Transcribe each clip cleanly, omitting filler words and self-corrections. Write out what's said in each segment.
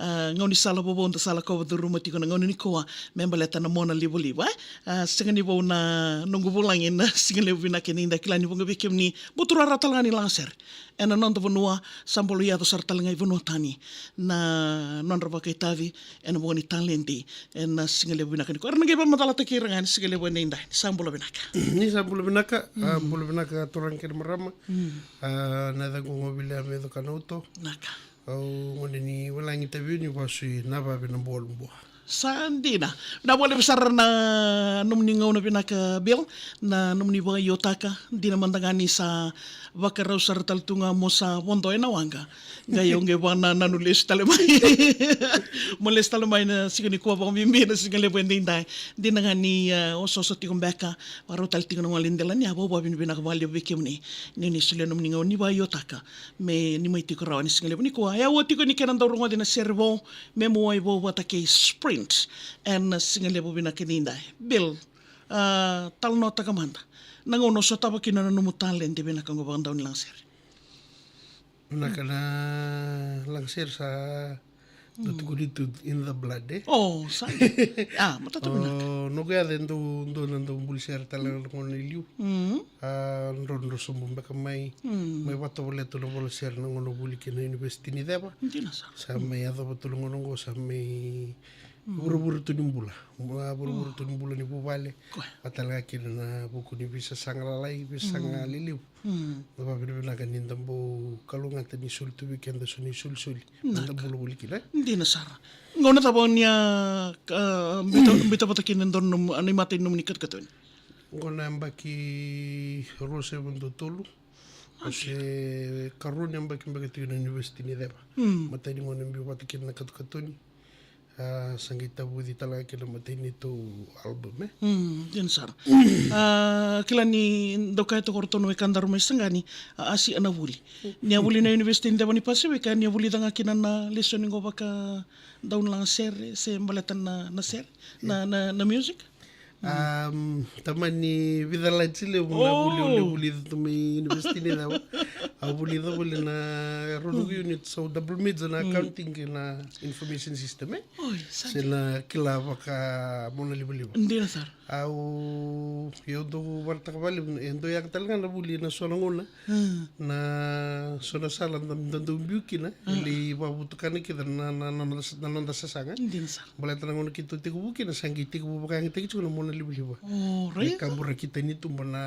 ngau ni sala bobo nda sala ko the room tiko ngau ni koa membaleta na mona libo singa ni bo na nungu bulangin singa le vina keninda kilani bunga bikem ni butura ratalangani lanser ena non to vanua sambolo ia to sartalangai vanua tani na non rava kai tavi ena boni talenti ena singa le vina keniko arna geba matala te kirangan singa le vina inda sambolo binaka ni sambolo binaka torang ker marama na da go bila me do kanoto naka au ngone ni walangi tavi ni wasui na ba bina bolbo Sandina. Na boleh besar na numni ngau na pinaka bil na numni ba yotaka di naman tangani sa bakaraw sa taltunga mo sa wondo na wanga. Ngayong gebana nanulis talemay. Mulis talemay na sigani ko ba mimi na sigale bending dai. Di nangani oso sa tikong beka paro taltinga ng walindelan ya bo bin binakabali bikim ni sila numni ngau ni ba yotaka. Me ni may tikaraw ni sigale ni ko ya woti ko ni kenan daw runga din na servo memo ay bo watake spring and singale bo bina keninda bil tal nota kamanda nangono so taba kinana no mutalen de bina kango bang daw nilang sir nakana langser sa dito in the blood oh sa matato na no kaya din do nando bulser talaga ko niliu ron sumbumba kamay may wato boleto no bulser no bulikin na university ni deba sa may ado patulungan ngo sa may buru-buru tu nimbula ni bubale atalaga kina na buku ni bisa sangalalai bisa sangaliliu napa bina kanin tambo kalungan tani sultu weekend suni sul nanda bulu kila hindi na sara ngona tabo niya bita patakin nandun ano matin nung nikat katon ngona ambaki rose bundo tolu kasi karon yang baki na university ni deba matay ni ngona mbi patakin na katoni sangita budi talaga kila matay nito album yan sar kila ni doka ito kortono ikandar may sangani asi anawuli niya wuli na university nda ni pasiwe ka niya wuli danga kinan na listening ko baka daw lang ser se balatan na ser na music taman ni vidala chile buli to may university ni daw buli na rono unit so double mid na accounting na information system sila kila baka mona libo hindi na sir au yo do warta kabali endo yak talaga na buli na sonanguna na sona sala ndandu mbiuki na ili babutukan kita na nanda sasanga hindi na sir bala tanangon kita tikubuki na sangiti ko baka ang tikicho na mona libo oh right kambura kita ni tumba na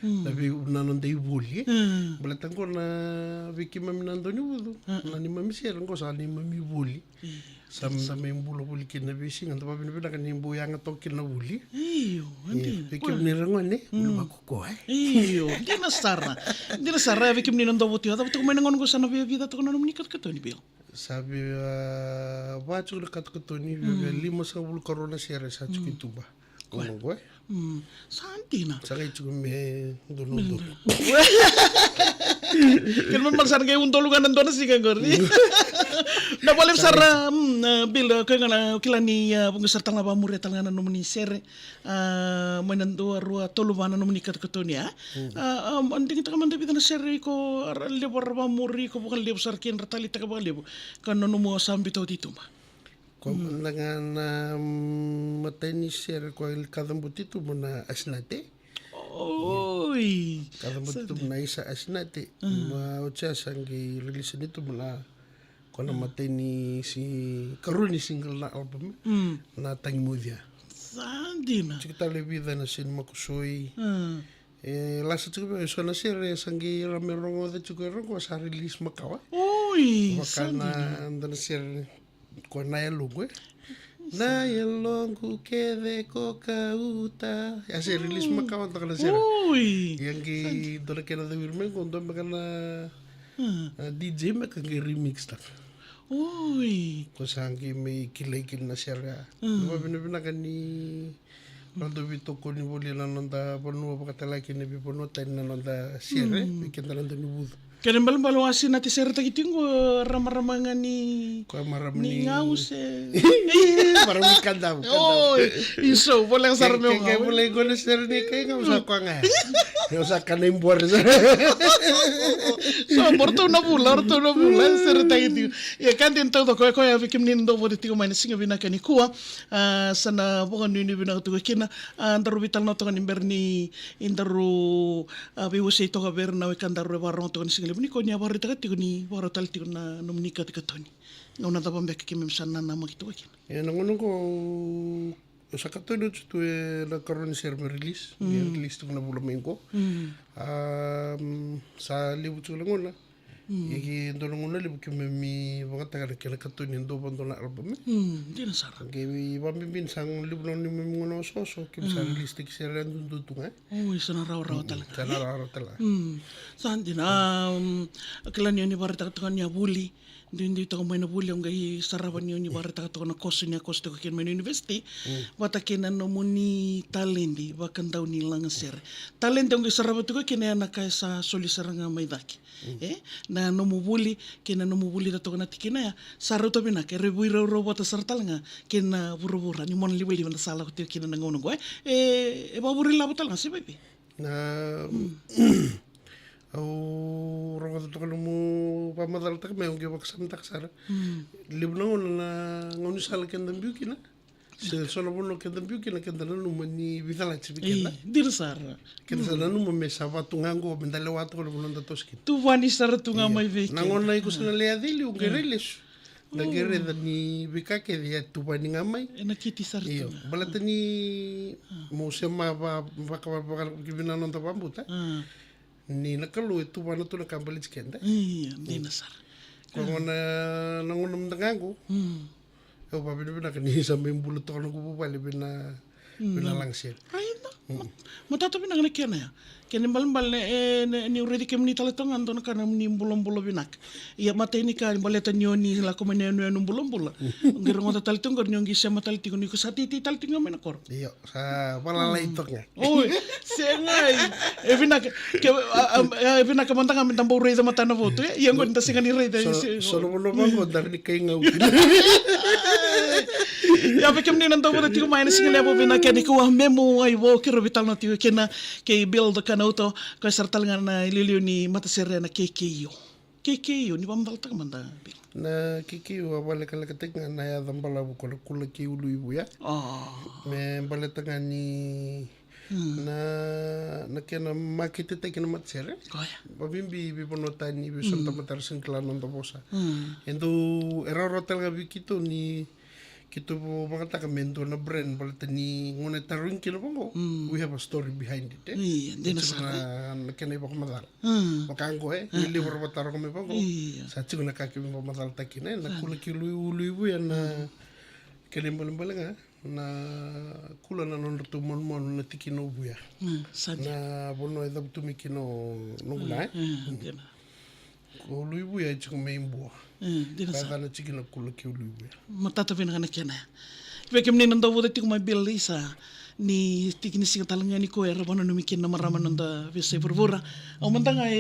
labi na nanda ibuli bala tango na wiki mami nando ni wudu na ni mami siya ko sa ni mami buli sa may bulo buli kina bisi nganta pa pinapila kan himbo yang atokil na buli bikim ni rangon bulo makuko iyo di na sara bikim ni nando buti tapi tuh menangon ko sana vida tuh nanum nikat kato ni bil sabi bacu dekat kato ni 5 sa bulo corona sere sa chukituba kono gue santina sakay chukume dono Kailan man sana kayo untulugan nandun na si Kagorni. Napalim sara bil kaya nga kila ni pungasartang na pamurital nga na naman ni Sir may nando arwa tuluban na naman ni Katkato niya. Anding kita kaman David na Sir ko libo pamuri ko bukan libo sarkin ratalita ka bukan libo kano mo sambitaw dito ma. Kung na matay ni Sir ko kadang butito mo na asnate. Oy, kada mo ito na isa asinate mautsa sanggi release nito mula kung namatay ni si karon ni single na album na Tangmudia sandi na kita lebida na sin makusoy lasa chuko so na sir sanggi ramerongo da chuko ro sa release makawa oy sandi na andana sir ko na yalugwe na yalongu kede kokauta así release makawan ta kana sira yang gi dole kena de wirmen kondo makana DJ makangi remix ta ko sangi me kilay na sira ba binabina kani Nando vito ko ni boli na nanda panu pakatala kini bi panu tan na nanda sira bikin nanda ni budu kaya balu asin nati sir tagiting ko ramaramangan ni ni ngaus marami kandam iso boleh sar mo kaya boleh ko na sir ni kaya ngaus ako nga Yung sa kanin buwar sa. So, orto na bula, serta itu. Ya kan din todo ko ya vikim nin do bodi tigo main singa bina kani kuwa sana bukan ni bina tu kina andaru vital no to kan berni indaru bi wose to ber na we kan daru barro to kan singa bini ko nya barri ta tigo ni baro tal tigo na nomnika ta toni. Ngona ta bambe ke kim sana na mo kitu kina. Ya nangono ko sa katono tu la karon share me release, release tu na bula mengko. Sa libu tu langona. Iki ndolongona libu kimi mga taga kila katoni ndo bando na album. Di na sara. Kimi pambimbin sang libu ni mga soso kimi sa release tik share ndu tunga. Oh, isa na raw talaga. Sana raw talaga. Saan din akilan yun ni barita ka niya buli. Hindi ito may nabuli ang gahi sarawan yun ni barita ka na koso niya kosto ka kin may university. Bata kinano mo ni talendi bakan daw nilang sir. Talendi ang sarawan ito ka kinaya kaya sa solisarang may daki. Na numubuli kina numubuli dato na tikinaya saro to bina ke rebuiro robot sartal nga kina burubura ni mon liwili na sala ko kina nangono ko baburi labutal nga si baby na au rongo to ko mo pamadal tak me ngi wak sam tak sara libno na ngoni sala ken dambu kina se solo bono ken dambu kina ken dana no mani vitala chibikena dir sara ken sana no me sava tungango bendale wato ko bono datoskin tu vani sara tunga mai veki nangona iku sana le adili ungereles da gere da ni bikake dia tu bani ngamai na kiti sara iyo balatani mo sema ba kibina non tabambuta ni nakalu itu bana tu nakambali chikenda iya di nasar ko na nangonum dangango o babina kani sampai bulu to ko bubali bina langsir right matato bina kana kena ya kene mbal ni uredi kem ni talatong andon kana ni bulom binak iya mata ini kan baleta nyoni la ko mene no bulom ngir ngota talatong gor nyongi sama taltingo ni ko satiti taltingo mena kor iyo sa wala itoknya oi sengai evina ka mantanga mintambo reza mata na voto iya ngon ta singani reza solo bono bango dar ni kay ngau ya pekem ni nanto bodo tigo maina singa lebo bina kani ko memo ai wo kiro vital no tigo kena ke build ka auto ko sartal nga na ililiw ni mata serena na KKU ni bambal ta manda na KKU wala kala katek nga na ya dambala ko kula ki ulu ibu ya me baleta nga ni na kena makite te kena matsere babimbi bibonota ni bisonta matar singklan non bosa ento era rotel nga bikito ni kito po mga takamento na brand balita ni nguna taruin kino po we have a story behind it hindi na sa nakanay pa kumadal makangko nilibor pa taro kami po sa tsiko nakakimi pa madal takina nakula kiluy yan na kalimbalimbala nga na kula na non tumon mo na tikino buya na bono edab tumikino nungula luy buya tsiko may imbuwa kaya na tsiki na kula ki luy buya matatabi na ka na kya na ipekem ni nanda wuda tiko may billi sa ni tiki ni singa talanga ni ko era bana numikin na marama nanda vese berbura au mantanga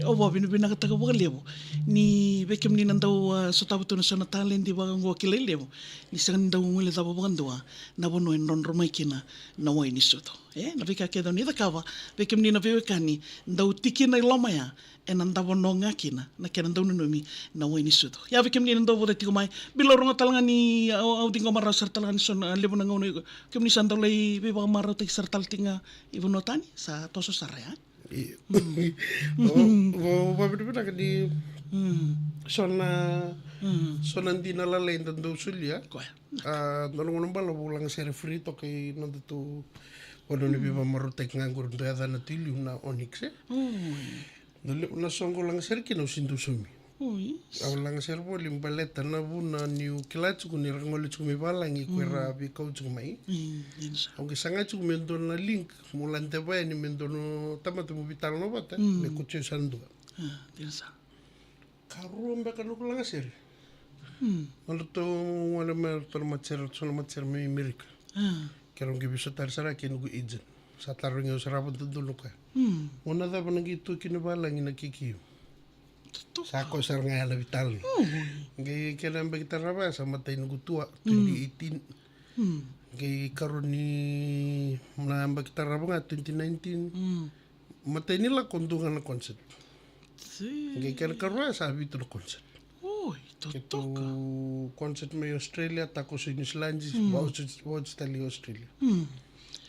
o babi ni bina kata ka lebo ni bekem ni nanda so tabu tu na sana talent di bagang go kilay lebo ni sangan nanda umule tabu bagan doa na bono en ron romay kina na way ni soto na bika kedo ni dakawa bekem ni na bewekani ndau tiki na lomaya nanda bono ngakina na kena ndau nunumi na way ni soto ya bekem ni nanda wuda tiko may bilorong talanga ni au tingo marasar talanga ni son lebo na ngono kem ni sandal lay baka maraw tayo sartal tinga ibunotani sa toso saraya. Babida ka di sona hindi nalalain tanda usulya. Nalungan ng bala bulang sa refrito kay nandito wala ni biba maraw tayo nga gurun doya na tilyo na onyx Nasongko lang sir kinusindusumi. Ang lang sir po limbaleta na po na niyo kilatsu ko nirangolit ko may balang ikwera bikaw tsuk may. Ang kisanga tsuk mendo na link mulante ba yan mendo no tama tumubital no bata may kutsi sando. Karuan ba kanok lang sir. Ano to wala mer matser solo matser may Amerika. Karong gibiso tar sara kinugo ijen. Sa tarong yung sarapon tudulo ka. Una da pa nagito kinabalang inakikiyo. Sako sar nga ala vital. Ngay kailan ba kita raba sa matay ng gutua 2018. Ngay karon ni na ba kita raba nga 2019. matay nila kondungan na concert. Si. Ngay kaya karwa sabi ito na concert. Uy, Ito totoka. concert may Australia, tako sa New Zealand, Australia, Australia.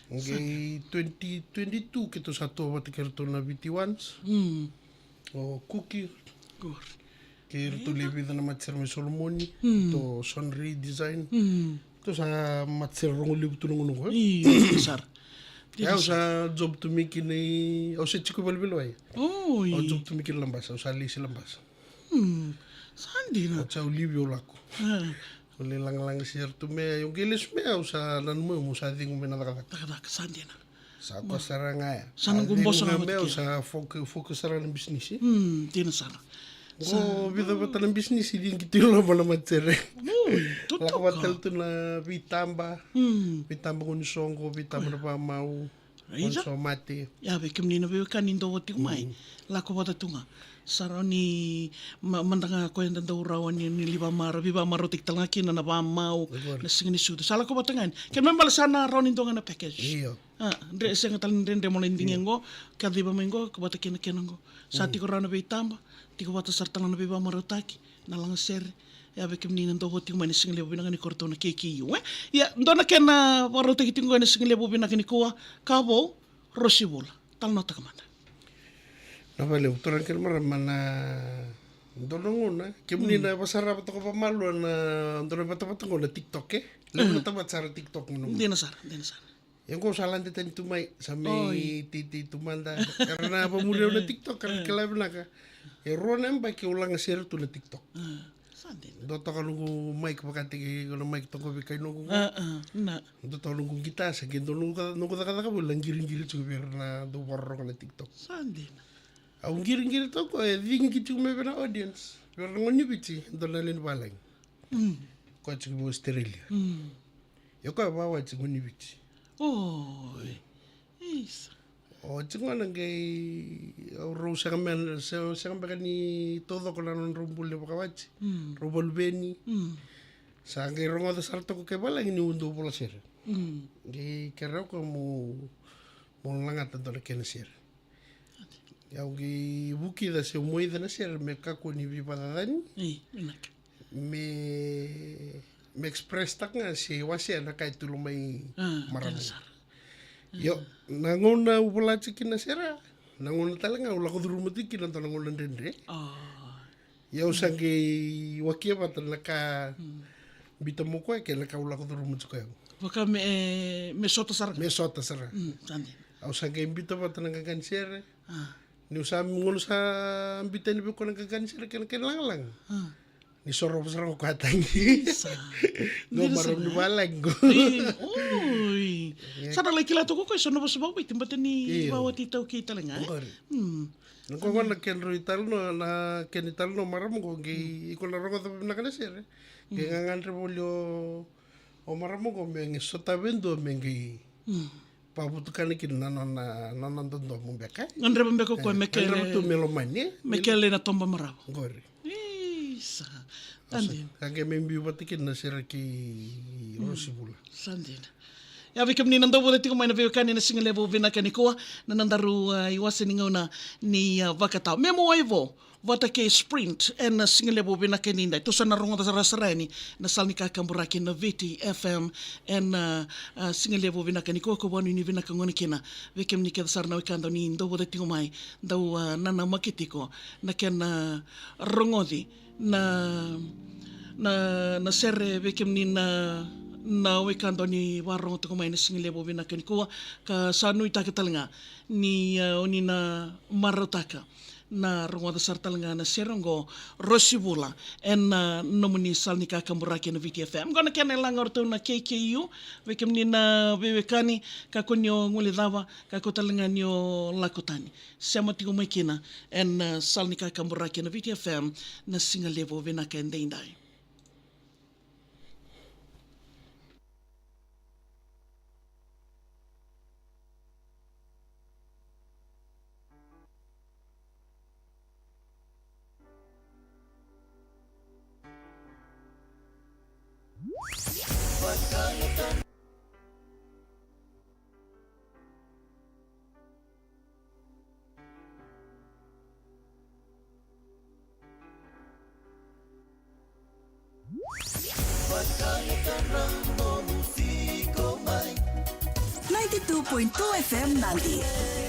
Ngay 2022 kito sa to matikirto na BT1s. O Cookie. Good. Kirto libi na matsir may Solomoni. To Sonri Design. To sa matsir rong libi to nung ko. Iya, besar. Kaya sa job to mikin ay o sa chiko balbilo ay. Uy. O job to mikin lambas, o sa lisi lambas. Sandi na. O sa ulibyo lako. Uli lang siya to me, yung gilis me o sa lan mo sa ating uminatakatak. Takadak, sandi na. Sa ako sara nga ya. Sana gumbos ang me o sa focus sara ng business eh. Di na sana. O bida bata ng business, hindi kita yung laman naman sir eh. Uy, totoka. Lakabatal to na bitamba. Bitamba ko ni Songko, bitamba na pa mau. Aida? So mati. Yabe kim ni nabe kanin do wati mai. Lako wata tunga. Saro ni mandanga ko yanda do rawan ni liba maro tik tanga kina na ba mau na singini sudu. Sala ko batangan. Ken membal sana rawan indonga na package. Iyo. Ndre senga tal ndre mo ndingengo kadi ba mengo ko bata kina kenango. Sati ko rawan na bitamba. Tiko bata sartang na biba maro taki na lang ser. Yabe kim ni nando wati mai ni singile binanga ni korto na KKU. Ya ndona ken na waro taki tingo ni singile binanga ni kuwa kabo rosibul. Tal nota kamana. Napali, uturan ka naman na doon na. Kim ni na pasarap ito ko pamalo na doon na bata-bata ko na TikTok eh. Lalu na tamat sa TikTok mo naman. Hindi na sar. Yung ko salan dito yung tumay sa may titi tumanda. Karena pamuliw na TikTok, karena kilab na ka. Ero na yung baki ulang sir to na TikTok. Sandi na. Doto ka nung mic pakati ko na mic to ko bikay nung Na. Doto nung kita sa ginto nung kata ka lang giring-giring siguro na duwaro ka na TikTok. Sandi na. Ang giring-giring to ko eh, di ngiti ko may na audience. Pero nang nyubiti, doon na lin balang. Ko at siguro Australia. Yo ko bawa at siguro nyubiti. Oy. Isa. O siguro nang kay ro sa kamen sa kamen ni todo ko na nung rumbul ni pakawat. Rumbul Beni. Sa kay rongo da sarto ko kay balang ni undo pula sir. Kay kero ko mo langat doon na sir. Yung buki da se umuwi da na sir, me kako ni bipadadan, Inak. me express tak nga si wasya na kahit tulong may marami. Yo, nanguna upala chikin na sira, nanguna talaga, wala ko durumatikin ang tanangunan din re. Yo, sangi wakia pa talaka, bita mo ko kaya laka wala ko durumatikin kayo. Baka me sota sar. Me sota sara. Sandi. Au sangi bita pa talaga kanser. Ni usami ngono sa ambitan ni ko nagkaganser kan lang. Ni soro pa sarang ko katangi. No maram ni balag ko. Uy. Sana lagi kila to ko so no sa bawa timbatan ni bawa titaw kita lang Nung ko nagken roital no na kenital no maram ko gi iko na ro ko na kanasir. Kaya ngan repolyo o maram ko meng sota bendo mengi. Pabutukan ikin nanan dondo mo beka. Andre bambe ko mekele. Andre to melomani. Mekele na tomba marabo. Gori. Isa. Sandi. Kage membi batikin na sira ki Rosibula. Sandi. Yabi kam ni nando bolet ko may na kan ni single level vina kaniko na nandaru iwasin ningaw na ni vakata. Memo ivo. Vata ke sprint en single level vina kaninda. Ito sa narungo sa rasarani na salni kakamburakin na VT FM en single level vina kaniko ko wanu ni vina kangona kina. Vekem ni kada sarna wikando ni ndo bolet ko may daw nana makitiko na ken rongodi na serre vekem ni na wikando ni warong to kumain na singilebo vina kanikuwa ka sanu itakital nga ni oni na marotaka na rongo da sartal nga na serongo rosibula en nomuni sal ni kakamburaki na VTFM gona kena lang orto na KKU vekem ni na bebekani ka konyo ngulidava ka kotalanga nyo lakotani sema tigo makina en sal ni kakamburaki na VTFM na singilebo vina kendendai. 92.2 FM Nandi.